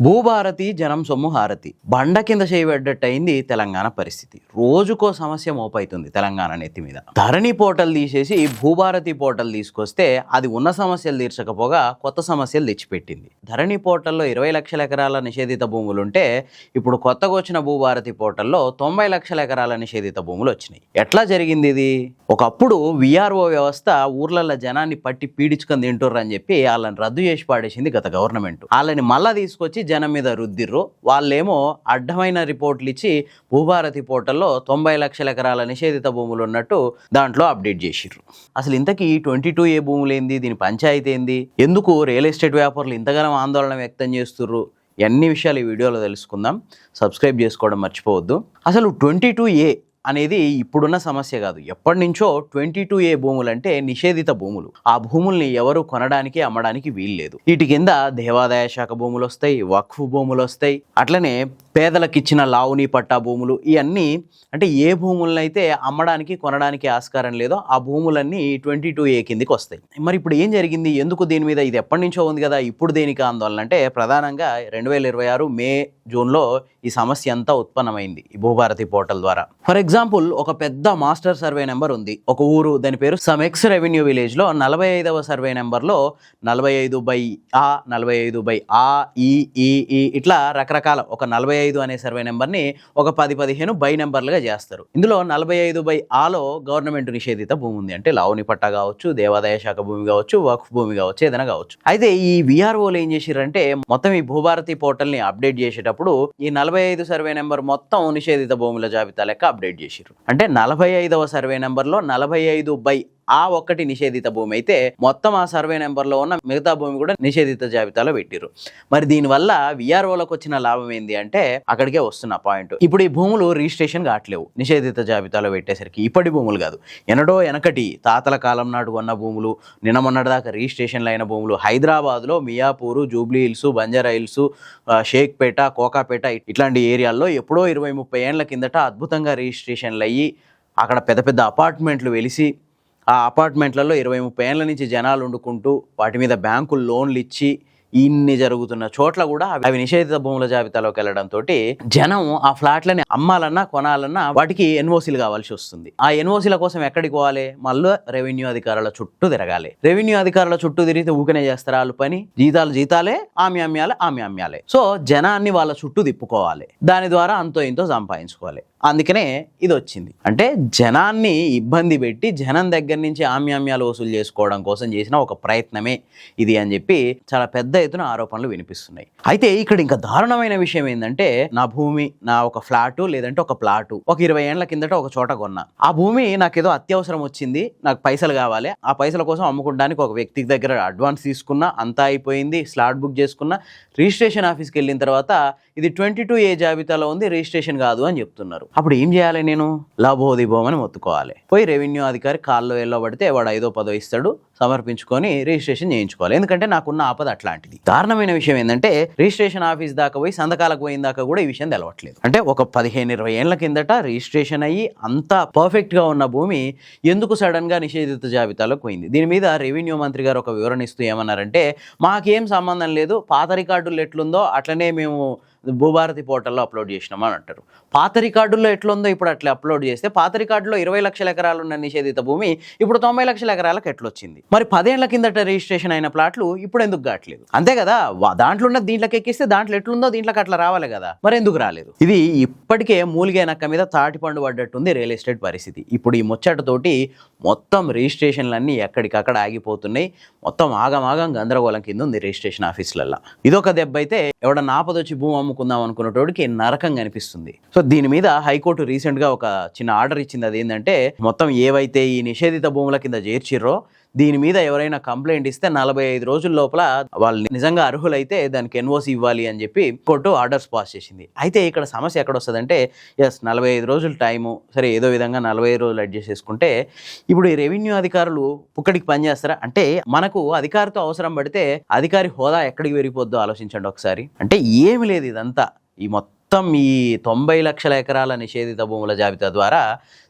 భూభారతి జనం సొమ్ము హారతి బండ కింద చేయబడ్డట్టయింది తెలంగాణ పరిస్థితి. రోజుకో సమస్య మోపైతుంది తెలంగాణ నెత్తి మీద. ధరణి పోర్టల్ తీసేసి భూభారతి పోర్టల్ తీసుకొస్తే అది ఉన్న సమస్యలు తీర్చకపోగా కొత్త సమస్యలు తెచ్చిపెట్టింది. ధరణి పోర్టల్లో 20 లక్షల ఎకరాల నిషేధిత భూములుంటే ఇప్పుడు కొత్తగా వచ్చిన భూభారతి పోర్టల్లో 90 లక్షల ఎకరాల నిషేధిత భూములు వచ్చినాయి. ఎట్లా జరిగింది ఇది? ఒకప్పుడు విఆర్ఓ వ్యవస్థ ఊర్లలో జనాన్ని పట్టి పీడించుకొని తింటుర్రు అని చెప్పి వాళ్ళని రద్దు చేసి పాడేసింది గత గవర్నమెంట్. వాళ్ళని మళ్ళా తీసుకొచ్చి జనం మీద రుద్దిర్రు. వాళ్ళేమో అడ్డమైన రిపోర్ట్లు ఇచ్చి భూభారతి పోర్టల్లో 90 లక్షల ఎకరాల నిషేధిత భూములు ఉన్నట్టు దాంట్లో అప్డేట్ చేసిర్రు. అసలు ఇంతకీ 22A భూములు ఏంది? దీని పంచాయతీ ఏంది? ఎందుకు రియల్ ఎస్టేట్ వ్యాపారులు ఇంతగానో ఆందోళన వ్యక్తం చేస్తుర్రు? అన్ని విషయాలు ఈ వీడియోలో తెలుసుకుందాం. సబ్స్క్రైబ్ చేసుకోవడం మర్చిపోవద్దు. అసలు 22A అనేది ఇప్పుడున్న సమస్య కాదు. ఎప్పటి నుంచో 22A భూములు అంటే నిషేధిత భూములు. ఆ భూముల్ని ఎవరు కొనడానికి అమ్మడానికి వీల్లేదు. వీటి కింద దేవాదాయ శాఖ భూములు వస్తాయి, వక్ఫ్ భూములు వస్తాయి, అట్లనే పేదలకు ఇచ్చిన లావుని పట్టా భూములు. ఇవన్నీ అంటే ఏ భూములనైతే అమ్మడానికి కొనడానికి ఆస్కారం లేదో ఆ భూములన్నీ 22A కిందికి వస్తాయి. మరి ఇప్పుడు ఏం జరిగింది? ఎందుకు దీని మీద? ఇది ఎప్పటి నుంచో ఉంది కదా, ఇప్పుడు దేనికి ఆందోళన అంటే ప్రధానంగా 2026 మే జూన్లో ఈ సమస్య అంతా ఉత్పన్నమైంది ఈ భూభారతి పోర్టల్ ద్వారా. ఫర్ ఎగ్జాంపుల్, ఒక పెద్ద మాస్టర్ సర్వే నెంబర్ ఉంది, ఒక ఊరు, దాని పేరు సమెక్స్ రెవెన్యూ విలేజ్ లో 45వ సర్వే నెంబర్లో 45/A 45/A ఈ ఇట్లా రకరకాల ఒక 45 అనే సర్వే నెంబర్ని ఒక 10-15 బై నెంబర్లుగా చేస్తారు. ఇందులో 45/Aలో గవర్నమెంట్ నిషేధిత భూమి ఉంది. అంటే లావుని పట్టా కావచ్చు, దేవాదాయ శాఖ భూమి కావచ్చు, వక్ఫ్ భూమి కావచ్చు, ఏదైనా కావచ్చు. అయితే ఈ విఆర్ఓలు ఏం చేసిరంటే మొత్తం ఈ భూభారతి పోర్టల్ ని అప్డేట్ చేసేటప్పుడు ఈ 45 సర్వే నెంబర్ మొత్తం నిషేధిత భూముల జాబితా లెక్క అప్డేట్ చేసిర్రు. అంటే 45వ సర్వే నెంబర్లో 45/A ఒక్కటి నిషేధిత భూమి అయితే మొత్తం ఆ సర్వే నెంబర్లో ఉన్న మిగతా భూమి కూడా నిషేధిత జాబితాలో పెట్టిర్రు. మరి దీనివల్ల విఆర్ఓలకు వచ్చిన లాభం ఏంది అంటే అక్కడికే వస్తున్న పాయింట్. ఇప్పుడు ఈ భూములు రిజిస్ట్రేషన్ కావట్లేవు నిషేధిత జాబితాలో పెట్టేసరికి. ఇప్పటి భూములు కాదు, ఎనడో వెనకటి తాతల కాలం నాడు ఉన్న భూములు, నిన్న మొన్నటి దాకా రిజిస్ట్రేషన్లు అయిన భూములు. హైదరాబాద్లో Miyapur, Jubilee hills, Banjara hills, Shaikpet, Kokapet ఇట్లాంటి ఏరియాల్లో ఎప్పుడో 20-30 ఏళ్ల కిందట అద్భుతంగా రిజిస్ట్రేషన్లు అయ్యి అక్కడ పెద్ద పెద్ద అపార్ట్మెంట్లు వెలిసి ఆ అపార్ట్మెంట్లలో 20-30 ఏళ్ల నుంచి జనాలు వండుకుంటూ వాటి మీద బ్యాంకులు లోన్లు ఇచ్చి ఇన్ని జరుగుతున్న చోట్ల కూడా అవి నిషేధిత భూముల జాబితాలోకి వెళ్ళడంతో జనం ఆ ఫ్లాట్లని అమ్మాలన్నా కొనాలన్నా వాటికి ఎన్ఓసీలు కావాల్సి వస్తుంది. ఆ ఎన్ఓసీల కోసం ఎక్కడికి పోవాలి? మళ్ళీ రెవెన్యూ అధికారుల చుట్టూ తిరగాలి. రెవెన్యూ అధికారుల చుట్టూ తిరిగితే ఊకనే చేస్తారు వాళ్ళు పని. జీతాలే, ఆమె అమ్మాలే. సో జనాన్ని వాళ్ళ చుట్టూ తిప్పుకోవాలి, దాని ద్వారా అంతో ఇంతో సంపాదించుకోవాలి. అందుకనే ఇది వచ్చింది. అంటే జనాన్ని ఇబ్బంది పెట్టి జనం దగ్గర నుంచి ఆమ్యామ్యాలు వసూలు చేసుకోవడం కోసం చేసిన ఒక ప్రయత్నమే ఇది అని చెప్పి చాలా పెద్ద ఎత్తున ఆరోపణలు వినిపిస్తున్నాయి. అయితే ఇక్కడ ఇంకా దారుణమైన విషయం ఏంటంటే, నా భూమి, నా ఒక ఫ్లాటు లేదంటే ఒక ప్లాటు ఒక 20 ఏళ్ల కిందట ఒక చోట కొన్నా. ఆ భూమి నాకేదో అత్యవసరం వచ్చింది, నాకు పైసలు కావాలి. ఆ పైసల కోసం అమ్ముకోవడానికి ఒక వ్యక్తి దగ్గర అడ్వాన్స్ తీసుకున్నా, అంతా అయిపోయింది, స్లాట్ బుక్ చేసుకున్నా. రిజిస్ట్రేషన్ ఆఫీస్కి వెళ్ళిన తర్వాత ఇది 22A జాబితాలో ఉంది, రిజిస్ట్రేషన్ కాదు అని చెప్తున్నారు. అప్పుడు ఏం చేయాలి? నేను లాభోదిభోమని మొత్తుకోవాలి. పోయి రెవెన్యూ అధికారి కాల్లో వెళ్ళబడితే వాడు 5-10 ఇస్తాడు, సమర్పించుకొని రిజిస్ట్రేషన్ చేయించుకోవాలి. ఎందుకంటే నాకున్న ఆపద అట్లాంటిది. దారుణమైన విషయం ఏంటంటే రిజిస్ట్రేషన్ ఆఫీస్ దాకా పోయి సంతకాలకు పోయిన దాకా కూడా ఈ విషయం తెలవట్లేదు. అంటే ఒక 15-20 ఏళ్ల కిందట రిజిస్ట్రేషన్ అయ్యి అంతా పర్ఫెక్ట్ గా ఉన్న భూమి ఎందుకు సడన్ గా నిషేధిత జాబితాలోకి పోయింది? దీని మీద రెవెన్యూ మంత్రి గారు ఒక వివరణ ఇస్తూ ఏమన్నారంటే, మాకేం సంబంధం లేదు, పాత రికార్డులు ఎట్లుందో అట్లనే మేము భూభారతి పోర్టల్లో అప్లోడ్ చేసినామని అంటారు. పాత రికార్డుల్లో ఎట్లుందో ఇప్పుడు అట్లా అప్లోడ్ చేస్తే పాత రికార్డులో 20 లక్షల ఎకరాలు ఉన్న నిషేధిత భూమి ఇప్పుడు 90 లక్షల ఎకరాలకు ఎట్లొచ్చింది? మరి 10 ఏళ్ల కిందట రిజిస్ట్రేషన్ అయిన ప్లాట్లు ఇప్పుడు ఎందుకు కావట్లేదు? అంతే కదా, దాంట్లో ఉన్న దీంట్లోకి ఎక్కిస్తే దాంట్లో ఎట్లుందో దీంట్లోకి అట్లా రావాలి కదా, మరి ఎందుకు రాలేదు? ఇది ఇప్పటికే మూలిగే నక్క మీద తాటిపండు పడ్డట్టుంది రియల్ ఎస్టేట్ పరిస్థితి. ఇప్పుడు ఈ ముచ్చటతోటి మొత్తం రిజిస్ట్రేషన్లన్నీ ఎక్కడికక్కడ ఆగిపోతున్నాయి. మొత్తం ఆగమాగం గందరగోళం కింద ఉంది రిజిస్ట్రేషన్ ఆఫీసులలో. ఇదొక దెబ్బ అయితే ఎవడన్నా ఆపదొచ్చి భూమి అమ్ముకుందాం అనుకున్నటోడికి నరకం కనిపిస్తుంది. సో దీని మీద హైకోర్టు రీసెంట్ గా ఒక చిన్న ఆర్డర్ ఇచ్చింది. అది ఏంటంటే, మొత్తం ఏవైతే ఈ నిషేధిత భూముల కింద చేర్చిర్రో దీని మీద ఎవరైనా కంప్లైంట్ ఇస్తే 45 రోజుల లోపల వాళ్ళు నిజంగా అర్హులైతే దానికి ఎన్ఓసి ఇవ్వాలి అని చెప్పి కోర్టు ఆర్డర్స్ పాస్ చేసింది. అయితే ఇక్కడ సమస్య ఎక్కడ వస్తుందంటే, 45 రోజులు టైము, సరే ఏదో విధంగా 45 రోజులు అడ్జస్ట్ చేసుకుంటే ఇప్పుడు ఈ రెవెన్యూ అధికారులు పుక్కడికి పనిచేస్తారా? అంటే మనకు అధికారితో అవసరం పడితే అధికారి హోదా ఎక్కడికి పెరిగిపోద్దో ఆలోచించండి ఒకసారి. అంటే ఏమి లేదు, ఇదంతా ఈ మొత్తం ఈ 90 లక్షల ఎకరాల నిషేధిత భూముల జాబితా ద్వారా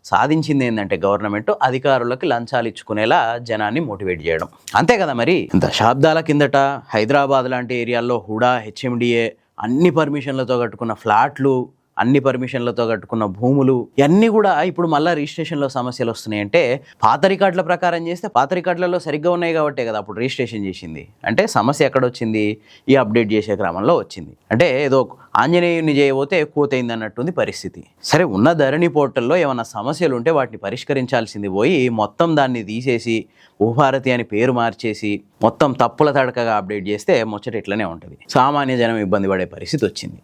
సాధించింది ఏంటంటే గవర్నమెంట్ అధికారులకు లంచాలు ఇచ్చుకునేలా జనాన్ని మోటివేట్ చేయడం. అంతే కదా. మరి దశాబ్దాల కిందట హైదరాబాద్ లాంటి ఏరియాల్లో హుడా, హెచ్ఎండిఏ అన్ని పర్మిషన్లతో కట్టుకున్న ఫ్లాట్లు, అన్ని పర్మిషన్లతో కట్టుకున్న భూములు ఇవన్నీ కూడా ఇప్పుడు మళ్ళీ రిజిస్ట్రేషన్లో సమస్యలు వస్తున్నాయి. అంటే పాత రికార్డుల ప్రకారం చేస్తే పాత రికార్డులలో సరిగ్గా ఉన్నాయి కాబట్టే కదా అప్పుడు రిజిస్ట్రేషన్ చేసింది. అంటే సమస్య ఎక్కడ వచ్చింది? ఈ అప్డేట్ చేసే క్రమంలో వచ్చింది. అంటే ఏదో ఆంజనేయుని చేయబోతే కూతైంది అన్నట్టుంది పరిస్థితి. సరే, ఉన్న ధరణి పోర్టల్లో ఏమైనా సమస్యలు ఉంటే వాటిని పరిష్కరించాల్సింది పోయి మొత్తం దాన్ని తీసేసి భూభారతి అని పేరు మార్చేసి మొత్తం తప్పుల తడకగా అప్డేట్ చేస్తే ముచ్చట ఇట్లనే ఉంటుంది. సామాన్య జనం ఇబ్బంది పడే పరిస్థితి వచ్చింది.